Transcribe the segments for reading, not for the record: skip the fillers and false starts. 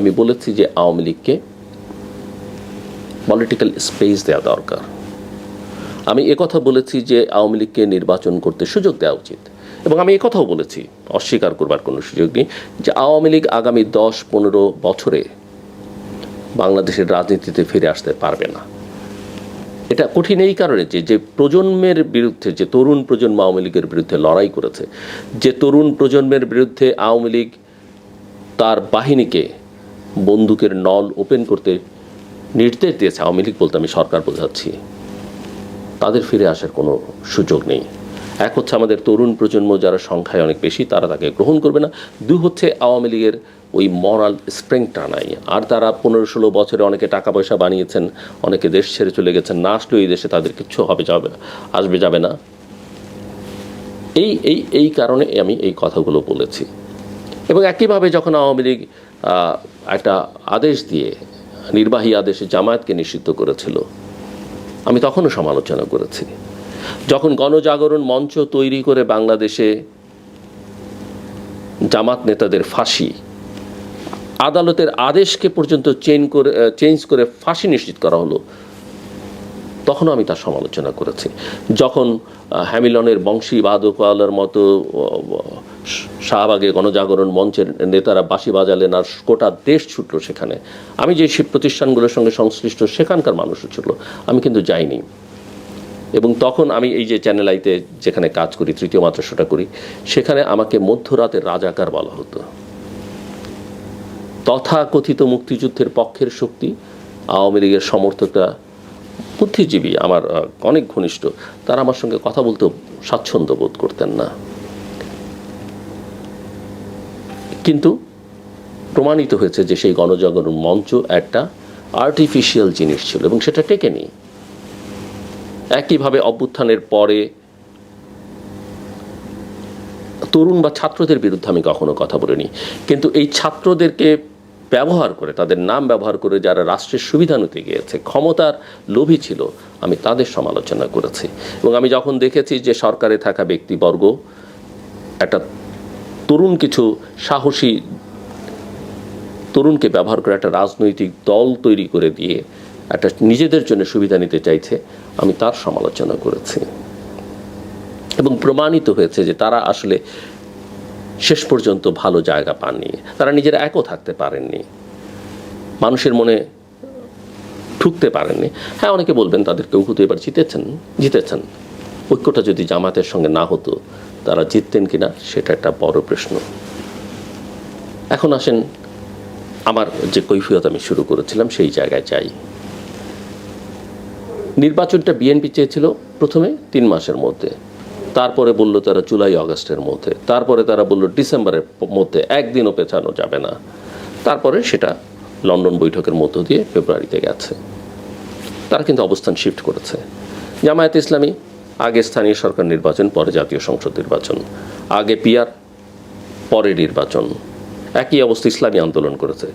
আমি বলেছি যে আওয়ামী লীগকে পলিটিক্যাল স্পেস দেওয়া দরকার। আমি একথা বলেছি যে আওয়ামী লীগকে নির্বাচন করতে সুযোগ দেওয়া উচিত, এবং আমি একথাও বলেছি, অস্বীকার করবার কোনো সুযোগ নেই, যে আওয়ামী লীগ আগামী 10-15 বছরে বাংলাদেশের রাজনীতিতে ফিরে আসতে পারবে না। এটা কঠিন এই কারণে যে প্রজন্মের বিরুদ্ধে, যে তরুণ প্রজন্ম আওয়ামী লীগের বিরুদ্ধে লড়াই করেছে, যে তরুণ প্রজন্মের বিরুদ্ধে আওয়ামী লীগ তার বাহিনীকে বন্দুকের নল ওপেন করতে নির্দেশ দিয়েছে, আওয়ামী লীগ বলতে আমি সরকার বোঝাচ্ছি, তাদের ফিরে আসার কোনো সুযোগ নেই। এক হচ্ছে আমাদের তরুণ প্রজন্ম যারা সংখ্যায় অনেক বেশি, তারা তাকে গ্রহণ করবে না। দুই হচ্ছে আওয়ামী লীগের ওই মরাল স্ট্রেংথটা নাই। আর তারা 15-16 বছরে অনেকে টাকা পয়সা বানিয়েছেন, অনেকে দেশ ছেড়ে চলে গেছেন, না আসলেও এই দেশে তাদের কিচ্ছু আসবে যাবে না। এই কারণে আমি এই কথাগুলো বলেছি। এবং একইভাবে যখন আওয়ামী লীগ একটা আদেশ দিয়ে, নির্বাহী আদেশে জামায়াতকে নিষিদ্ধ করেছিল, আমি তখনও সমালোচনা করেছি। যখন গণজাগরণ মঞ্চ তৈরি করে বাংলাদেশে জামাত নেতাদের ফাঁসি, আদালতের আদেশকে পর্যন্ত চেঞ্জ করে ফাঁসি নিশ্চিত করা হলো, তখনও আমি তার সমালোচনা করেছি। যখন হ্যামিলনের বংশী বাদকওয়ালার মতো শাহবাগে গণজাগরণ মঞ্চের নেতারা বাঁশি বাজালেন আর গোটা দেশ ছুটল সেখানে, আমি যে প্রতিষ্ঠানগুলোর সঙ্গে সংশ্লিষ্ট সেখানকার মানুষও ছুটল, আমি কিন্তু যাইনি। এবং তখন আমি এই যে চ্যানেল আইতে যেখানে কাজ করি, তৃতীয় মাদ্রাসাটা করি, সেখানে আমাকে মধ্যরাতের রাজাকার বলা হতো। তথাকথিত মুক্তিযুদ্ধের পক্ষের শক্তি, আওয়ামী লীগের সমর্থকরা, বুদ্ধিজীবী আমার অনেক ঘনিষ্ঠ, তারা আমার সঙ্গে কথা বলতে স্বাচ্ছন্দ্য বোধ করতেন না। কিন্তু প্রমাণিত হয়েছে যে সেই গণজাগরণ মঞ্চ একটা আর্টিফিশিয়াল জিনিস ছিল এবং সেটা টেকেনি। একইভাবে অভ্যুত্থানের পরে তরুণ বা ছাত্রদের বিরুদ্ধে আমি কখনো কথা বলিনি, কিন্তু এই ছাত্রদেরকে ব্যবহার করে, তাদের নাম ব্যবহার করে যারা রাষ্ট্রের সুবিধা নিতে গিয়েছে, ক্ষমতার লোভী ছিল, আমি তাদের সমালোচনা করেছি। এবং আমি যখন দেখেছি যে সরকারে থাকা ব্যক্তিবর্গ একটা কিছু সাহসী তরুণকে ব্যবহার করে একটা রাজনৈতিক দল তৈরি করে দিয়ে একটা নিজেদের জন্য সুবিধা নিতে চাইছে, আমি তার সমালোচনা করেছি। এবং প্রমাণিত হয়েছে যে তারা আসলে শেষ পর্যন্ত ভালো জায়গা পাননি, তারা নিজেরা একও থাকতে পারেননি, মানুষের মনে ঠুকতে পারেননি। হ্যাঁ, অনেকে বলবেন তাদের কেউ হয়তো এবার জিতেছেন, ঐক্যটা যদি জামাতের সঙ্গে না হতো তারা জিততেন কিনা, সেটা একটা বড় প্রশ্ন। এখন আসেন আমার যে কৈফিয়ত আমি শুরু করেছিলাম সেই জায়গায় যাই। নির্বাচনটা বিএনপি চেয়েছিল প্রথমে 3 মাসের মধ্যে, তারপরে বলল তারা জুলাই আগস্টের মধ্যে, তারপরে তারা বলল ডিসেম্বরের মধ্যে, একদিনও পেছানো যাবে না। তারপরে সেটা লন্ডন বৈঠকের মধ্য দিয়ে ফেব্রুয়ারিতে গেছে। তারা কিন্তু অবস্থান শিফট করেছে। জামায়াতে ইসলামী আগে স্থানীয় সরকার নির্বাচন, পরে জাতীয় সংসদ নির্বাচন, আগে পিআর, পরে নির্বাচন। একই অবস্থা ইসলামী আন্দোলন করেছে।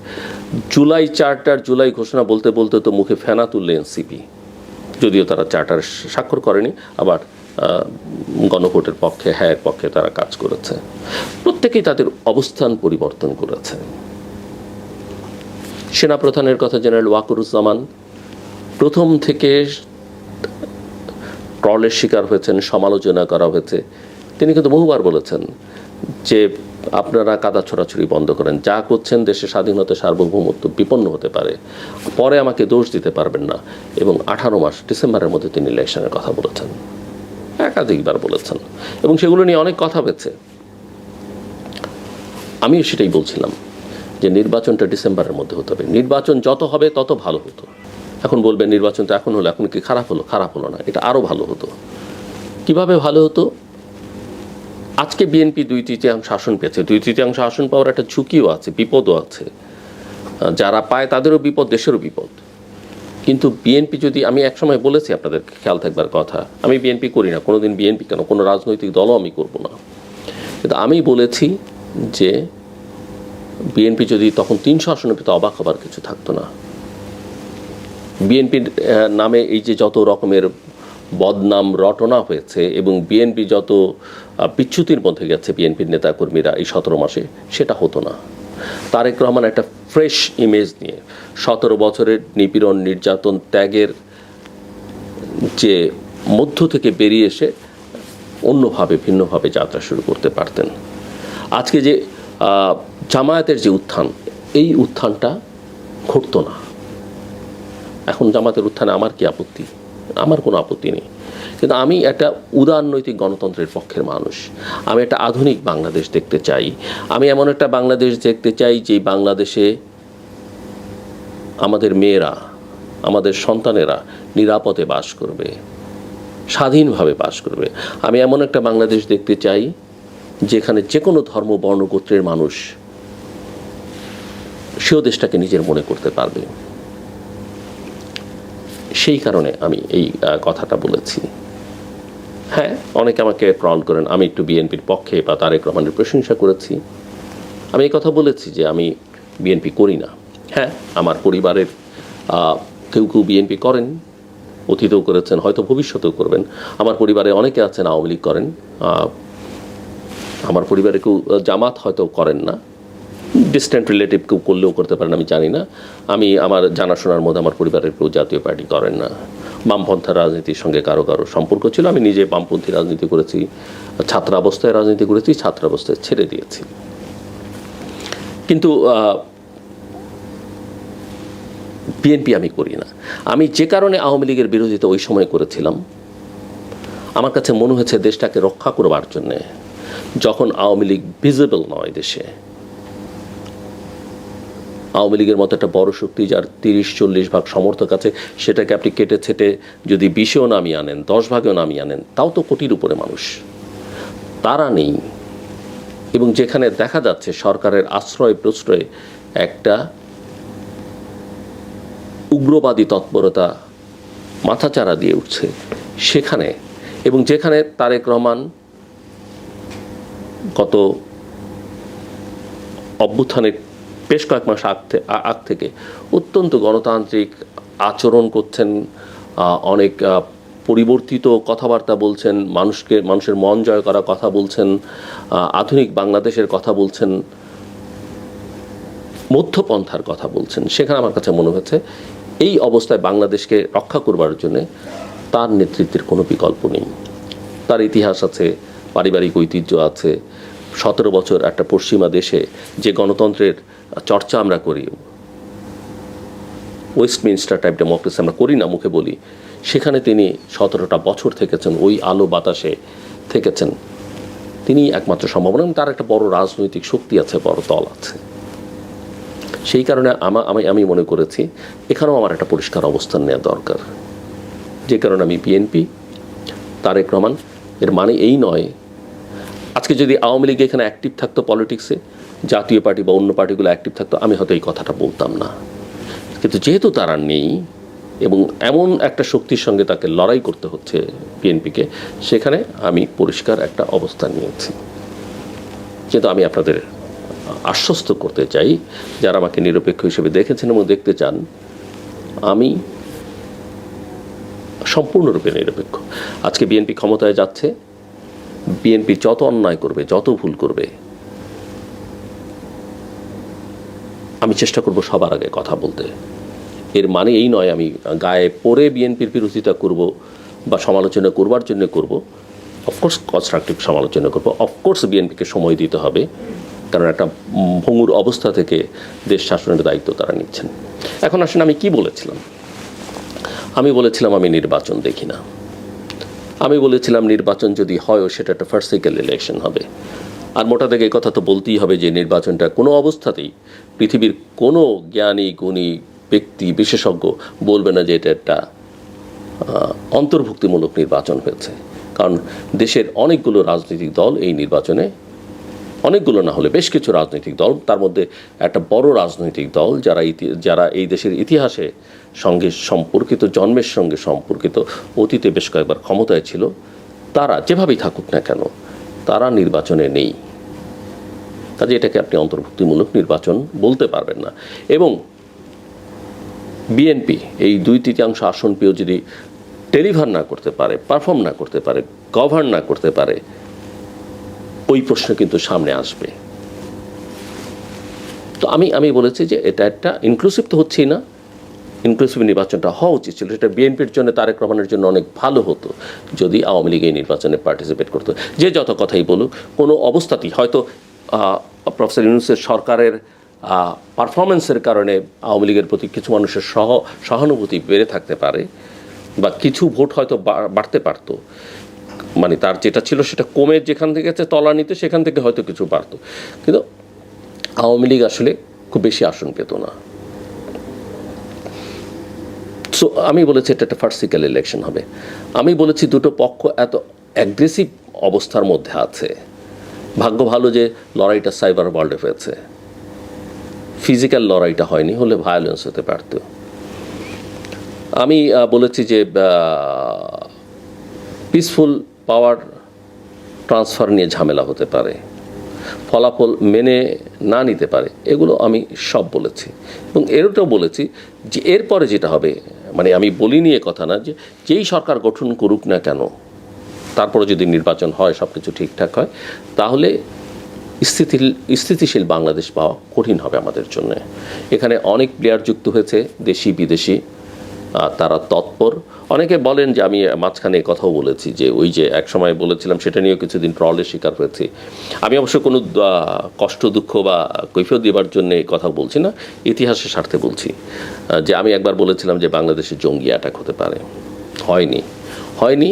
জুলাই চার্টার, জুলাই ঘোষণা বলতে বলতে তো মুখে ফেনা তুললে এনসিপি, যদিও তারা চার্টার স্বাক্ষর করেনি, আবার গণভোটের পক্ষে, হ্যাঁ পক্ষে তারা কাজ করেছে। প্রত্যেকেই তাদের অবস্থান পরিবর্তন করেছে। সেনাপ্রধানের কথা জেনারেল ওয়াকারুজ্জামান প্রথম থেকে ট্রলের শিকার হয়েছেন, সমালোচনা করা হয়েছে। তিনি কিন্তু বহুবার বলেছেন যে আপনারা কাদা ছোড়াছুড়ি বন্ধ করেন, যা করছেন দেশের স্বাধীনতা সার্বভৌমত্ব বিপন্ন হতে পারে, পরে আমাকে দোষ দিতে পারবেন না। এবং 18 মাস ডিসেম্বরের মধ্যে তিনি ইলেকশনের কথা বলেছেন, একাধিকবার বলেছেন, এবং সেগুলো নিয়ে অনেক কথা হয়েছে। আমিও সেটাই বলছিলাম যে নির্বাচনটা ডিসেম্বরের মধ্যে হতে হবে, নির্বাচন যত হবে তত ভালো হতো। এখন বলবেন নির্বাচন তো এখন হলো, এখন কি খারাপ হলো? খারাপ হলো না, এটা আরও ভালো হতো। কিভাবে ভালো হতো? আজকে বিএনপি 2/3 আসন পেয়েছে। 2/3 আসন পাওয়ার একটা ঝুঁকিও আছে, বিপদও আছে। যারা পায় তাদেরও বিপদ, দেশেরও বিপদ। কিন্তু বিএনপি যদি, আমি একসময় বলেছি আপনাদের খেয়াল থাকবার কথা, আমি বিএনপি করি না, কোনোদিন বিএনপি কেন, কোনো রাজনৈতিক দলও আমি করব না, কিন্তু আমি বলেছি যে বিএনপি যদি তখন 300 আসনে পেতে অবাক হবার কিছু থাকতো না। বিএনপির নামে এই যে যত রকমের বদনাম রটনা হয়েছে এবং বিএনপি যত বিচ্যুতির মধ্যে গেছে বিএনপির নেতাকর্মীরা এই 17 মাসে, সেটা হতো না। তারেক রহমান একটা ফ্রেশ ইমেজ নিয়ে 17 বছরের নিপীড়ন নির্যাতন ত্যাগের যে মধ্য থেকে বেরিয়ে এসে অন্যভাবে ভিন্নভাবে যাত্রা শুরু করতে পারতেন। আজকে যে জামায়াতের যে উত্থান, এই উত্থানটা ঘটতো না। এখন জামায়াতের উত্থানে আমার কি আপত্তি? আমার কোনো আপত্তি নেই, কিন্তু আমি একটা উদারনৈতিক গণতন্ত্রের পক্ষের মানুষ। আমি একটা আধুনিক বাংলাদেশ দেখতে চাই। আমি এমন একটা বাংলাদেশ দেখতে চাই যে বাংলাদেশে আমাদের মেয়েরা, আমাদের সন্তানেরা নিরাপদে বাস করবে, স্বাধীনভাবে বাস করবে। আমি এমন একটা বাংলাদেশ দেখতে চাই যেখানে যে কোনো ধর্ম বর্ণ গোত্রের মানুষ সেও দেশটাকে নিজের মনে করতে পারবে। সেই কারণে আমি এই কথাটা বলেছি। হ্যাঁ, অনেকে আমাকে ট্রল করেন, আমি একটু বিএনপির পক্ষে বা তারেক রহমানের প্রশংসা করেছি। আমি এই কথা বলেছি যে আমি বিএনপি করি না। হ্যাঁ, আমার পরিবারের কেউ কেউ বিএনপি করেন, অতীতেও করেছেন, হয়তো ভবিষ্যতেও করবেন। আমার পরিবারে অনেকে আছেন আওয়ামী লীগ করেন। আমার পরিবারে কেউ জামাত হয়তো করেন না, ডিস্ট্যান্ট রিলেটিভ কেউ করলেও করতে পারেন, আমি জানি না। আমি আমার জানাশোনার মধ্যে আমার পরিবারের কেউ জাতীয় পার্টি করেন না। বামপন্থা রাজনীতির সঙ্গে কারো কারো সম্পর্ক ছিল। আমি নিজে বামপন্থী রাজনীতি করেছি, ছাত্রাবস্থায় রাজনীতি করেছি, ছাত্রাবস্থায় ছেড়ে দিয়েছি। কিন্তু বিএনপি আমি করি না। আমি যে কারণে আওয়ামী লীগের বিরোধিতা ওই সময় করেছিলাম, আমার কাছে মনে হয়েছে দেশটাকে রক্ষা করবার জন্যে, যখন আওয়ামী লীগ ভিজিবল নয় দেশে, আওয়ামী লীগের মতো একটা বড় শক্তি যার 30-40 ভাগ সমর্থক আছে, সেটাকে আপনি কেটে ছেটে যদি 20-এও নামিয়ে আনেন, 10 ভাগেও নামিয়ে আনেন, তাও তো কোটির উপরে মানুষ, তারা নেই। এবং যেখানে দেখা যাচ্ছে সরকারের আশ্রয় প্রশ্রয়ে একটা উগ্রবাদী তৎপরতা মাথাচাড়া দিয়ে উঠছে, সেখানে, এবং যেখানে তারেক রহমান গত অভ্যুত্থানের বেশ কয়েক মাস আগ থেকে অত্যন্ত গণতান্ত্রিক আচরণ করছেন, অনেক পরিবর্তিত কথাবার্তা বলছেন, মানুষের মন জয় করা কথা বলছেন, আধুনিক বাংলাদেশের কথা বলছেন, মধ্যপন্থার কথা বলছেন। সেখানে আমার কাছে মনে হচ্ছে এই অবস্থায় বাংলাদেশকে রক্ষা করবার জন্য তার নেতৃত্বের কোনো বিকল্প নেই। তার ইতিহাস আছে, পারিবারিক ঐতিহ্য আছে। 17 বছর একটা পশ্চিমা দেশে যে গণতন্ত্রের চর্চা আমরা করি, ওয়েস্টমিনস্টার টাইপ ডেমোক্রেসি আমরা করি না, মুখে বলি, সেখানে তিনি 17টা বছর থেকেছেন, ওই আলো বাতাসে থেকেছেন। তিনি একমাত্র সম্ভাবনা, তার একটা বড় রাজনৈতিক শক্তি আছে, বড় দল আছে। সেই কারণে আমি মনে করেছি এখানেও আমার একটা পরিষ্কার অবস্থান নেওয়া দরকার। যে কারণে আমি বিএনপি, তারেক রহমান, এর মানে এই নয় আজকে যদি আওয়ামী লীগ এখানে অ্যাক্টিভ থাকতো পলিটিক্সে, জাতীয় পার্টি বা অন্য পার্টিগুলো অ্যাক্টিভ থাকতো, আমি হয়তো এই কথাটা বলতাম না। কিন্তু যেহেতু তারা নেই এবং এমন একটা শক্তির সঙ্গে তাকে লড়াই করতে হচ্ছে বিএনপিকে, সেখানে আমি পরিষ্কার একটা অবস্থান নিয়েছি। কিন্তু আমি আপনাদের আশ্বস্ত করতে চাই, যারা আমাকে নিরপেক্ষ হিসেবে দেখেছেন এবং দেখতে চান, আমি সম্পূর্ণরূপে নিরপেক্ষ। আজকে বিএনপি ক্ষমতায় যাচ্ছে, বিএনপি যত অন্যায় করবে, যত ভুল করবে, আমি চেষ্টা করব সবার আগে কথা বলতে। এর মানে এই নয় আমি গায়ে পড়ে বিএনপির বিরোধিতা করব বা সমালোচনা করবার জন্য করব। অফকোর্স কনস্ট্রাকটিভ সমালোচনা করব, অফকোর্স বিএনপিকে সময় দিতে হবে, কারণ একটা ভঙ্গুর অবস্থা থেকে দেশ শাসনের দায়িত্ব তারা নিচ্ছেন। এখন আসেন আমি কি বলেছিলাম। আমি বলেছিলাম আমি নির্বাচন দেখি না। আমি বলেছিলাম নির্বাচন যদি হয়ও সেটা একটা ফার্স্ট সাইকেল ইলেকশন হবে। আর মোটা থেকে এই কথা তো বলতেই হবে যে নির্বাচনটা কোনো অবস্থাতেই পৃথিবীর কোনো জ্ঞানী গুণী ব্যক্তি বিশেষজ্ঞ বলবে না যে এটা একটা অন্তর্ভুক্তিমূলক নির্বাচন হয়েছে। কারণ দেশের অনেকগুলো রাজনৈতিক দল এই নির্বাচনে, অনেকগুলো না হলে বেশ কিছু রাজনৈতিক দল, তার মধ্যে একটা বড় রাজনৈতিক দল যারা এই দেশের ইতিহাসে সঙ্গে সম্পর্কিত, জন্মের সঙ্গে সম্পর্কিত, অতীতে বেশ কয়েকবার ক্ষমতায় ছিল, তারা যেভাবেই থাকুক না কেন তারা নির্বাচনে নেই। কাজে এটাকে আপনি অন্তর্ভুক্তিমূলক নির্বাচন বলতে পারবেন না। এবং বিএনপি এই 2/3 আসন পেয়েও যদি ডেলিভার না করতে পারে, পারফর্ম না করতে পারে, গভর্ন না করতে পারে, ওই প্রশ্ন কিন্তু সামনে আসবে। তো আমি বলেছি যে এটা একটা ইনক্লুসিভ তো হচ্ছেই না, ইনক্লুসিভ নির্বাচনটা হওয়া উচিত ছিল। সেটা বিএনপির জন্য, তারেক রহমানের জন্য অনেক ভালো হতো যদি আওয়ামী লীগ এই নির্বাচনে পার্টিসিপেট করতো। যে যত কথাই বলুক, কোনো অবস্থাতেই হয়তো প্রফেসর ইউনূসের সরকারের পারফরমেন্সের কারণে আওয়ামী লীগের প্রতি কিছু মানুষের সহানুভূতি বেড়ে থাকতে পারে, বা কিছু ভোট হয়তো বাড়তে পারতো, মানে তার যেটা ছিল সেটা কমে যেখান থেকে তলানিতে সেখান থেকে হয়তো কিছু বাড়তো, কিন্তু আওয়ামী লীগ আসলে খুব বেশি আসন পেত না। সো আমি বলেছি এটা একটা ফার্সিক্যাল ইলেকশন হবে। আমি বলেছি দুটো পক্ষ এত অ্যাগ্রেসিভ অবস্থার মধ্যে আছে, ভাগ্য ভালো যে লড়াইটা সাইবার ওয়ার্ল্ডে হয়েছে, ফিজিক্যাল লড়াইটা হয়নি, হলে ভায়োলেন্স হতে পারত। আমি বলেছি যে পিসফুল পাওয়ার ট্রান্সফার নিয়ে ঝামেলা হতে পারে, ফলাফল মেনে না নিতে পারে, এগুলো আমি সব বলেছি। এবং এটাও বলেছি যে এরপরে যেটা হবে, মানে আমি বলিনি এ কথা না, যে যেই সরকার গঠন করুক না কেন, তারপরে যদি নির্বাচন হয়, সব কিছু ঠিকঠাক হয়, তাহলে স্থিতিশীল বাংলাদেশ পাওয়া কঠিন হবে আমাদের জন্য। এখানে অনেক প্লেয়ার যুক্ত হয়েছে, দেশি বিদেশি, তারা তৎপর। অনেকে বলেন যে আমি মাঝখানে কথাও বলেছি যে ওই যে এক সময় বলেছিলাম, সেটা নিয়েও কিছুদিন ট্রলের শিকার হয়েছি। আমি অবশ্য কোনো কষ্ট দুঃখ বা কৈফিয়ত দেবার জন্য কথা বলছি না, ইতিহাসের স্বার্থে বলছি যে আমি একবার বলেছিলাম যে বাংলাদেশে জঙ্গি অ্যাটাক হতে পারে, হয়নি।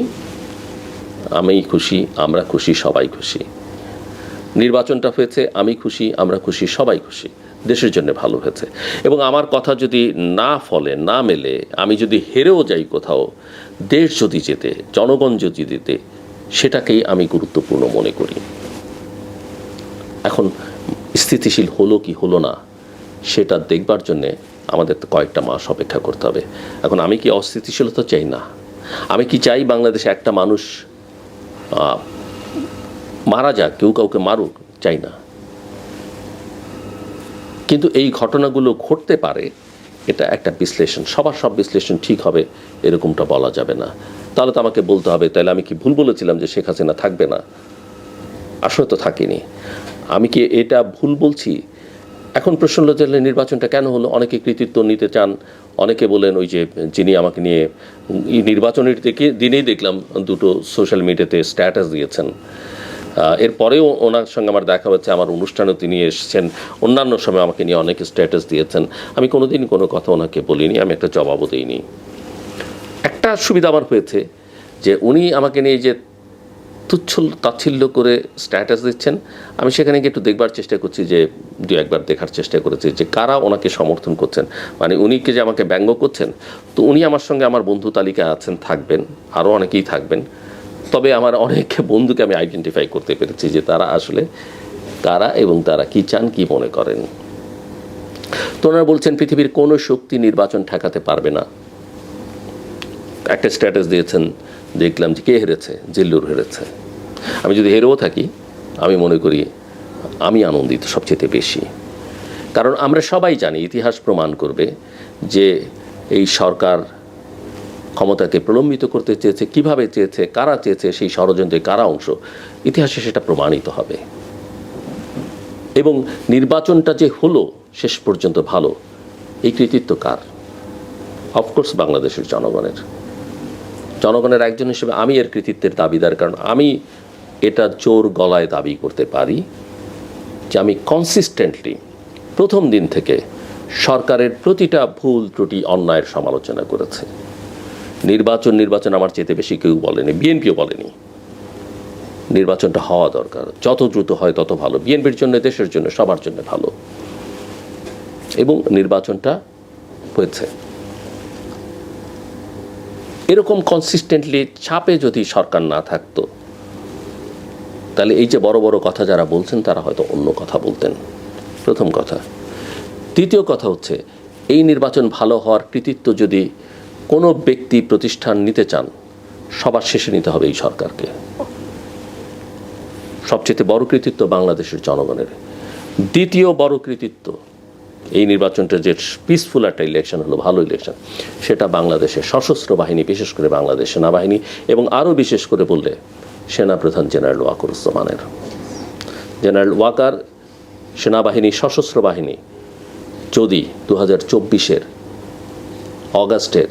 আমি খুশি, আমরা খুশি, সবাই খুশি। নির্বাচনটা হয়েছে, আমি খুশি, আমরা খুশি, সবাই খুশি, দেশের জন্য ভালো হয়েছে। এবং আমার কথা যদি না ফলে, না মেলে, আমি যদি হেরেও যাই কোথাও, দেশ যদি জেতে, জনগণ যদি জেতে, সেটাকেই আমি গুরুত্বপূর্ণ মনে করি। এখন স্থিতিশীল হলো কি হলো না সেটা দেখবার জন্যে আমাদের তো কয়েকটা মাস অপেক্ষা করতে হবে। এখন আমি কি অস্থিতিশীলতা চাই? না। আমি কি চাই বাংলাদেশে একটা মানুষ মারা যাক, কেউ কাউকে মারুক? চাই না। কিন্তু এই ঘটনাগুলো ঘটতে পারে, এটা একটা বিশ্লেষণ। সব বিশ্লেষণ ঠিক হবে এরকমটা বলা যাবে না। তাহলে তো আমাকে বলতে হবে, তাহলে আমি কি ভুল বলেছিলাম যে শেখ হাসিনা থাকবে না? আসলে তো থাকিনি। আমি কি এটা ভুল বলছি? এখন প্রশ্ন হলো যে নির্বাচনটা কেন হলো? অনেকে কৃতিত্ব নিতে চান, অনেকে বলেন ওই যে যিনি আমাকে নিয়ে নির্বাচনের দিনেই দেখলাম দুটো সোশ্যাল মিডিয়াতে স্ট্যাটাস দিয়েছেন। এরপরেও ওনার সঙ্গে আমার দেখা হচ্ছে, আমার অনুষ্ঠানেও তিনি এসেছেন, অন্যান্য সময় আমাকে নিয়ে অনেকে স্ট্যাটাস দিয়েছেন। আমি কোনোদিনই কোনো কথা ওনাকে বলিনি, আমি একটা জবাবও দিইনি। একটা সুবিধা আমার হয়েছে যে উনি আমাকে নিয়ে যে তুচ্ছ তাচ্ছিল্য করে স্ট্যাটাস দিচ্ছেন, আমি সেখানে গিয়ে একটু দেখবার চেষ্টা করছি, যে দু একবার দেখার চেষ্টা করেছি যে কারা ওনাকে সমর্থন করছেন। মানে উনিকে যে আমাকে ব্যঙ্গ করছেন, তো উনি আমার সঙ্গে আমার বন্ধু তালিকায় আছেন, থাকবেন, আরও অনেকেই থাকবেন। তবে আমার অনেক বন্ধুকে আমি আইডেন্টিফাই করতে পেরেছি যে তারা আসলে কারা এবং তারা কি চান, কি মনে করেন। তো ওনারা বলছেন পৃথিবীর কোনো শক্তি নির্বাচন ঠেকাতে পারবে না। একটা স্ট্যাটাস দিয়েছেন, দেখলাম যে কে হেরেছে? জিল্লুর হেরেছে। আমি যদি হেরেও থাকি, আমি মনে করি আমি আনন্দিত সবচেয়ে বেশি। কারণ আমরা সবাই জানি, ইতিহাস প্রমাণ করবে যে এই সরকার ক্ষমতাকে প্রলম্বিত করতে চেয়েছে, কিভাবে চেয়েছে, কারা চেয়েছে, সেই ষড়যন্ত্রে কারা অংশ, ইতিহাসে সেটা প্রমাণিত হবে। এবং নির্বাচনটা যে হলো শেষ পর্যন্ত ভালো, এই কৃতিত্ব কার? অফকোর্স বাংলাদেশের জনগণের একজন হিসেবে আমি এর কৃতিত্বের দাবিদার। কারণ আমি এটা জোর গলায় দাবি করতে পারি যে আমি কনসিস্টেন্টলি প্রথম দিন থেকে সরকারের প্রতিটা ভুল ত্রুটি অন্যায়ের সমালোচনা করেছে। নির্বাচন আমার চেয়ে বেশি কেউ বলেনি, বিএনপিও বলেনি। নির্বাচনটা হওয়া দরকার, যত দ্রুত হয় তত ভালো, বিএনপির জন্য, দেশের জন্য, সবার জন্য ভালো। এবং নির্বাচনটা হয়েছে। এরকম কনসিস্টেন্টলি ছাপে যদি সরকার না থাকতো, তাহলে এই যে বড় বড় কথা যারা বলছেন তারা হয়তো অন্য কথা বলতেন। প্রথম কথা। দ্বিতীয় কথা হচ্ছে, এই নির্বাচন ভালো হওয়ার কৃতিত্ব যদি কোনো ব্যক্তি প্রতিষ্ঠান নিতে চান, সবার শেষে নিতে হবে এই সরকারকে। সবচেয়ে বড় কৃতিত্ব বাংলাদেশের জনগণের। দ্বিতীয় বড় কৃতিত্ব, এই নির্বাচনটা যে পিসফুল একটা ইলেকশন হলো, ভালো ইলেকশন, সেটা বাংলাদেশের সশস্ত্র বাহিনী, বিশেষ করে বাংলাদেশ সেনাবাহিনী, এবং আরও বিশেষ করে বললে সেনাপ্রধান জেনারেল ওয়াকারুজ্জামানের। জেনারেল ওয়াকার সেনাবাহিনী, সশস্ত্র বাহিনী যদি 2024-এর অগাস্টের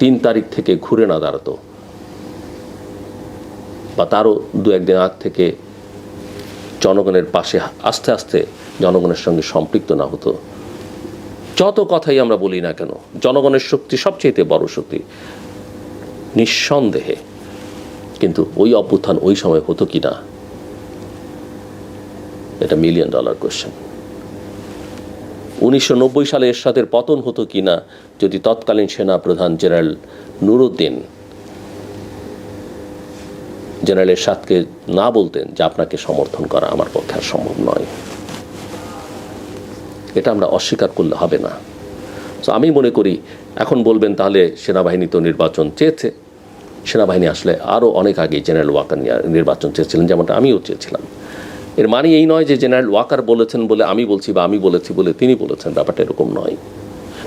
3 তারিখ থেকে ঘুরে না দাঁড়াতো বা তারও 2-1 দিন আগ থেকে জনগণের পাশে আস্তে আস্তে জনগণের সঙ্গে সম্পৃক্ত না হতো, যত কথাই আমরা বলি না কেন, জনগণের শক্তি সবচেয়ে বড় শক্তি নিঃসন্দেহে। কিন্তু ওই অভ্যুত্থান ওই সময় হতো কি না, এটা $1 মিলিয়ন কোয়েশ্চেন। 1990 সালে এরশাদের পতন হতো কি না যদি তৎকালীন সেনা প্রধান জেনারেল নুরুদ্দিন জেনারেল এরশাদকে না বলতেন যে আপনাকে সমর্থন করা আমার পক্ষে আর সম্ভব নয়। এটা আমরা অস্বীকার করলে হবে না। তো আমি মনে করি এখন বলবেন তাহলে সেনাবাহিনী তো নির্বাচন চেয়েছে, সেনাবাহিনী আসলে আরও অনেক আগে জেনারেল ওয়াকার নির্বাচন চেয়েছিলেন, যেমনটা আমিও চেয়েছিলাম। এর মানে এই নয় যে জেনারেল ওয়াকার বলেছেন বলে আমি বলছি বা আমি বলেছি বলে তিনি বলেছেন, ব্যাপারটা এরকম নয়।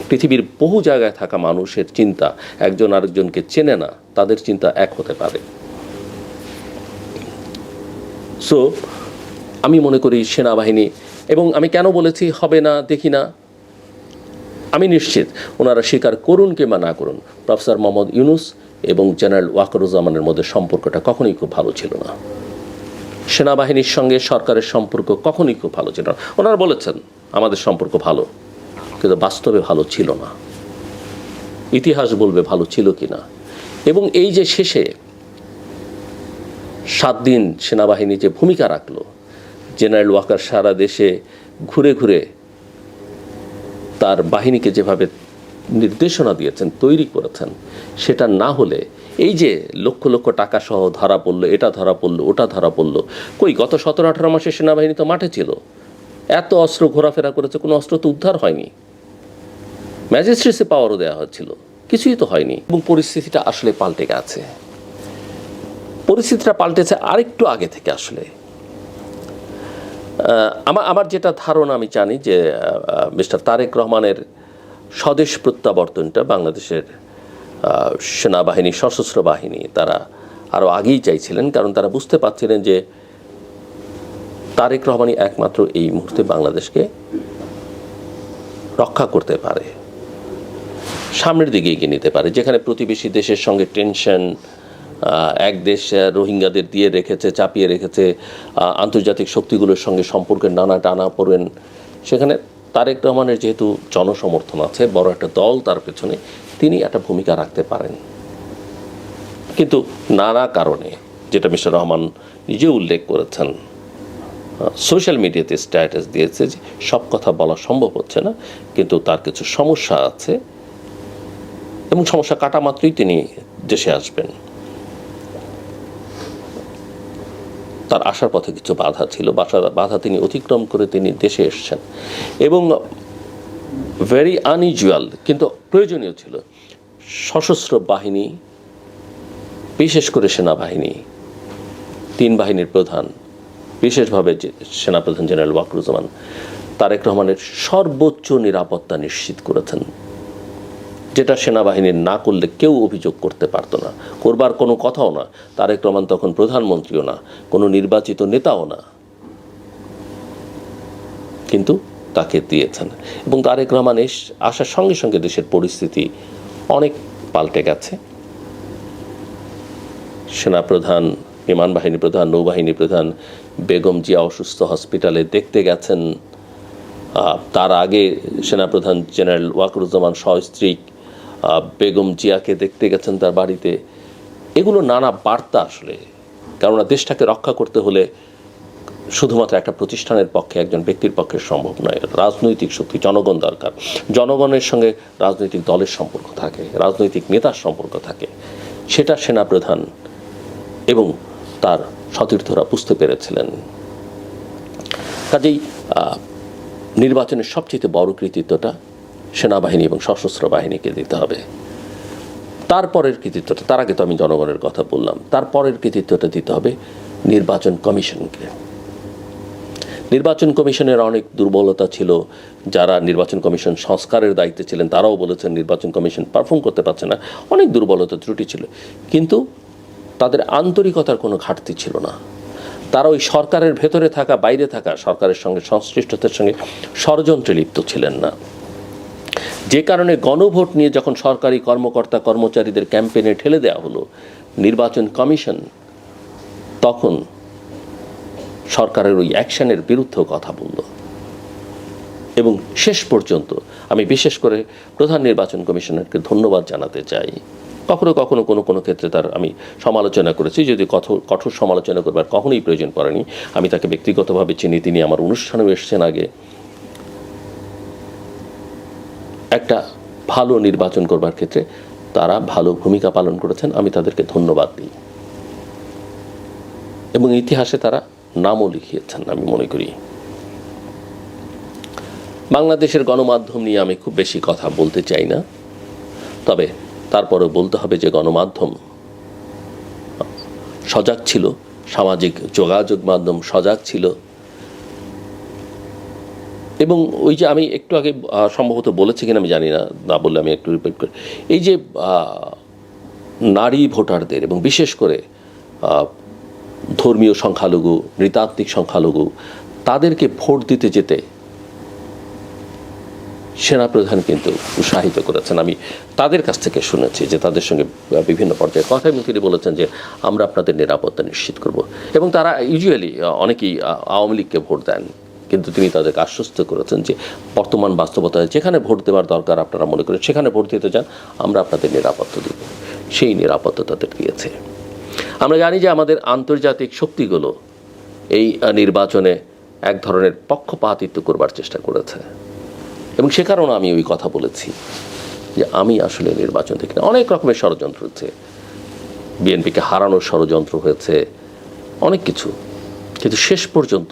পৃথিবীর বহু জায়গায় থাকা মানুষের চিন্তা একজন আরেকজনকে চেনে না, তাদের চিন্তা এক হতে পারে। সো আমি মনে করি সেনাবাহিনী, এবং আমি কেন বলেছি হবে না দেখি না, আমি নিশ্চিত ওনারা স্বীকার করুন কিংবা না করুন, প্রফেসর মোহাম্মদ ইউনূস এবং জেনারেল ওয়াকারুজ্জামানের মধ্যে সম্পর্কটা কখনোই খুব ভালো ছিল না। সেনাবাহিনীর সঙ্গে সরকারের সম্পর্ক কখনোই খুব ভালো ছিল না। ওনারা বলেছেন আমাদের সম্পর্ক ভালো, কিন্তু বাস্তবে ভালো ছিল না। ইতিহাস বলবে ভালো ছিল কি না। এবং এই যে শেষে 7 দিন সেনাবাহিনী যে ভূমিকা রাখলো, জেনারেল ওয়াকার সারা দেশে ঘুরে ঘুরে তার বাহিনীকে যেভাবে নির্দেশনা দিয়েছেন, তৈরি করেছেন, সেটা না হলে এই যে লক্ষ লক্ষ টাকা সহ ধরা পড়লো, এটা ধরা পড়লো, ওটা ধরা পড়লো, কই গত 17-18 মাসে সেনাবাহিনী তো মাঠে ছিল, এত অস্ত্র ঘোরাফেরা করেছে, কোনো অস্ত্র তো উদ্ধার হয়নি, ম্যাজিস্ট্রেসি পাওয়ারও দেওয়া হয়েছিল, কিছুই তো হয়নি। এবং পরিস্থিতিটা আসলে পাল্টে গেছে, পরিস্থিতিটা পাল্টেছে আরেকটু আগে থেকে। আসলে আমার যেটা ধারণা, আমি জানি যে মিস্টার তারেক রহমানের স্বদেশ প্রত্যাবর্তনটা বাংলাদেশের সেনাবাহিনী, সশস্ত্র বাহিনী তারা আরও আগেই চাইছিলেন, কারণ তারা বুঝতে পারছিলেন যে তারেক রহমানই একমাত্র এই মুহূর্তে বাংলাদেশকে রক্ষা করতে পারে, সামনের দিকে এগিয়ে নিতে পারে। যেখানে প্রতিবেশী দেশের সঙ্গে টেনশন, এক দেশ রোহিঙ্গাদের দিয়ে রেখেছে, চাপিয়ে রেখেছে, আন্তর্জাতিক শক্তিগুলোর সঙ্গে সম্পর্কের নানা টানা পড়েন, সেখানে তারেক রহমানের যেহেতু জনসমর্থন আছে, বড় একটা দল তার পেছনে, তিনি একটা ভূমিকা রাখতে পারেন। কিন্তু নানা কারণে, যেটা মিস্টার রহমান নিজে উল্লেখ করেছেন, সোশ্যাল মিডিয়াতে স্ট্যাটাস দিয়েছে যে সব কথা বলা সম্ভব হচ্ছে না, কিন্তু তার কিছু সমস্যা আছে এবং সমস্যা কাটা মাত্রই তিনি দেশে আসবেন। তার আসার পথে কিছু বাধা ছিল, বাধা তিনি অতিক্রম করে তিনি দেশে এসেছেন। এবং ভেরি আনইউজুয়াল কিন্তু প্রয়োজনীয় ছিল সশস্ত্র বাহিনী, বিশেষ করে সেনাবাহিনী, 3 বাহিনীর প্রধান, বিশেষভাবে সেনাপ্রধান জেনারেল ওয়াকারুজ্জামান তারেক রহমানের সর্বোচ্চ নিরাপত্তা নিশ্চিত করেছেন, যেটা সেনাবাহিনীর না করলে কেউ অভিযোগ করতে পারতো না, করবার কোনো কথাও না। তারেক রহমান তখন প্রধানমন্ত্রীও না, কোনো নির্বাচিত নেতাও না, কিন্তু তাকে দিয়েছেন। এবং তারেক রহমান আসার সঙ্গে সঙ্গে দেশের পরিস্থিতি অনেক পাল্টে গেছে। সেনাপ্রধান, বিমান বাহিনী প্রধান, নৌবাহিনী প্রধান বেগম জিয়া অসুস্থ, হসপিটালে দেখতে গেছেন। তার আগে সেনাপ্রধান জেনারেল ওয়াকারুজ্জামান সস্ত্রী বেগম জিয়াকে দেখতে গেছেন তার বাড়িতে। এগুলো নানা বার্তা আসলে, কেননা দেশটাকে রক্ষা করতে হলে শুধুমাত্র একটা প্রতিষ্ঠানের পক্ষে, একজন ব্যক্তির পক্ষে সম্ভব নয়। রাজনৈতিক শক্তি, জনগণ দরকার। জনগণের সঙ্গে রাজনৈতিক দলের সম্পর্ক থাকে, রাজনৈতিক নেতার সম্পর্ক থাকে, সেটা সেনাপ্রধান এবং তার সতীর্থরা বুঝতে পেরেছিলেন। কাজেই নির্বাচনের সবচেয়ে বড় কৃতিত্বটা সেনাবাহিনী এবং সশস্ত্র বাহিনীকে দিতে হবে। তারপরের কৃতিত্বটা, তার আগে তো আমি জনগণের কথা বললাম, তারপরের কৃতিত্বটা দিতে হবে নির্বাচন কমিশনকে। নির্বাচন কমিশনের অনেক দুর্বলতা ছিল। যারা নির্বাচন কমিশন সংস্কারের দায়িত্বে ছিলেন তারাও বলেছেন নির্বাচন কমিশন পারফর্ম করতে পারছে না, অনেক দুর্বলতা ত্রুটি ছিল। কিন্তু তাদের আন্তরিকতার কোনো ঘাটতি ছিল না। তারা ওই সরকারের ভেতরে থাকা বাইরে থাকা সরকারের সঙ্গে সংশ্লিষ্টতার সঙ্গে ষড়যন্ত্রে লিপ্ত ছিলেন না, যে কারণে গণভোট নিয়ে যখন সরকারি কর্মকর্তা কর্মচারীদের ক্যাম্পেইনে ঠেলে দেওয়া হলো নির্বাচন কমিশন তখন সরকারের ওই অ্যাকশনের বিরুদ্ধেও কথা বলল। এবং শেষ পর্যন্ত আমি বিশেষ করে প্রধান নির্বাচন কমিশনারকে ধন্যবাদ জানাতে চাই। কখনো কখনো কোনো ক্ষেত্রে তার আমি সমালোচনা করেছি, যদি কঠোর সমালোচনা করবার কখনোই প্রয়োজন পড়েনি। আমি তাকে ব্যক্তিগতভাবে চিনি, তিনি আমার অনুষ্ঠানেও এসেছেন আগে। একটা ভালো নির্বাচন করবার ক্ষেত্রে তারা ভালো ভূমিকা পালন করেছেন, আমি তাদেরকে ধন্যবাদ দিই। এবং ইতিহাসে তারা নামও লিখিয়েছেন আমি মনে করি। বাংলাদেশের গণমাধ্যম নিয়ে আমি খুব বেশি কথা বলতে চাই না, তবে তারপরেও বলতে হবে যে গণমাধ্যম সজাগ ছিল, সামাজিক যোগাযোগ মাধ্যম সজাগ ছিল। এবং ওই যে আমি একটু আগে সম্ভবত বলেছি কিনা আমি জানি না, না বললে আমি একটু রিপিট করি, এই যে নারী ভোটারদের এবং বিশেষ করে ধর্মীয় সংখ্যালঘু, নৃতাত্ত্বিক সংখ্যালঘু, তাদেরকে ভোট দিতে যেতে সেনাপ্রধান কিন্তু উৎসাহিত করেছেন। আমি তাদের কাছ থেকে শুনেছি যে তাদের সঙ্গে বিভিন্ন পর্যায়ে কথা, এবং তিনি বলেছেন যে আমরা আপনাদের নিরাপত্তা নিশ্চিত করব। এবং তারা ইউজুয়ালি অনেকেই আওয়ামী লীগকে ভোট দেন, কিন্তু তিনি তাদেরকে আশ্বস্ত করেছেন যে বর্তমান বাস্তবতায় যেখানে ভোট দেওয়ার দরকার আপনারা মনে করেন সেখানে ভোট দিতে যান, আমরা আপনাদের নিরাপত্তা দেব। সেই নিরাপত্তা তাদের দিয়েছে। আমরা জানি যে আমাদের আন্তর্জাতিক শক্তিগুলো এই নির্বাচনে এক ধরনের পক্ষপাতিত্ব করবার চেষ্টা করেছে, এবং সে কারণে আমি ওই কথা বলেছি যে আমি আসলে নির্বাচন দেখি না। অনেক রকমের ষড়যন্ত্র হয়েছে, বিএনপিকে হারানোর ষড়যন্ত্র হয়েছে, অনেক কিছু, কিন্তু শেষ পর্যন্ত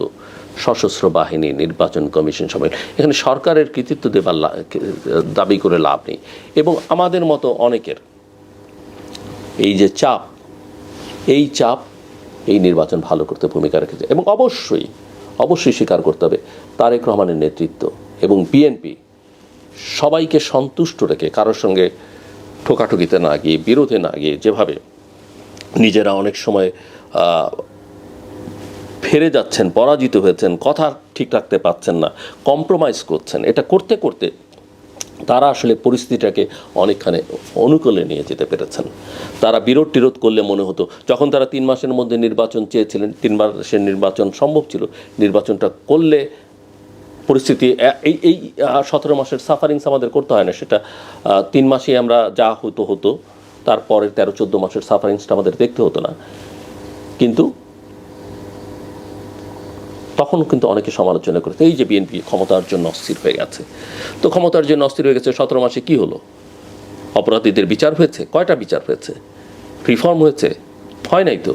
সশস্ত্র বাহিনী, নির্বাচন কমিশন সবাই এখানে সরকারের কৃতিত্ব দেবার দাবি করে লাভ নেই। এবং আমাদের মতো অনেকের এই যে চাপ, এই চাপ এই নির্বাচন ভালো করতে ভূমিকা রেখেছে। এবং অবশ্যই স্বীকার করতে হবে তারেক রহমানের নেতৃত্ব এবং বিএনপি সবাইকে সন্তুষ্ট রেখে, কারোর সঙ্গে ঠোকাঠুকিতে না গিয়ে, বিরোধে না গিয়ে, যেভাবে নিজেরা অনেক সময় ফেরে যাচ্ছেন, পরাজিত হয়েছেন, কথা ঠিক রাখতে পারছেন না, কম্প্রোমাইজ করছেন, এটা করতে করতে তারা আসলে পরিস্থিতিটাকে অনেকখানি অনুকূলে নিয়ে যেতে পেরেছেন। তারা বিরোধ টিরোধ করলে মনে হতো, যখন তারা 3 মাসের মধ্যে নির্বাচন চেয়েছিলেন, 3 মাসের নির্বাচন সম্ভব ছিল, নির্বাচনটা করলে পরিস্থিতি এই 17 মাসের সাফারিংস আমাদের করতে হয় না, সেটা 3 মাসেই আমরা যা হতো, তারপরের 13-14 মাসের সাফারিংসটা আমাদের দেখতে হতো না। কিন্তু তখন কিন্তু অনেকে সমালোচনা করেছে এই যে বিএনপি ক্ষমতার জন্য অস্থির হয়ে গেছে। তো ক্ষমতার জন্য অস্থির হয়ে গেছে, 17 মাসে কি হলো? অপরাধীদের বিচার হয়েছে? কয়টা বিচার হয়েছে? রিফর্ম হয়েছে? হয় নাই তো।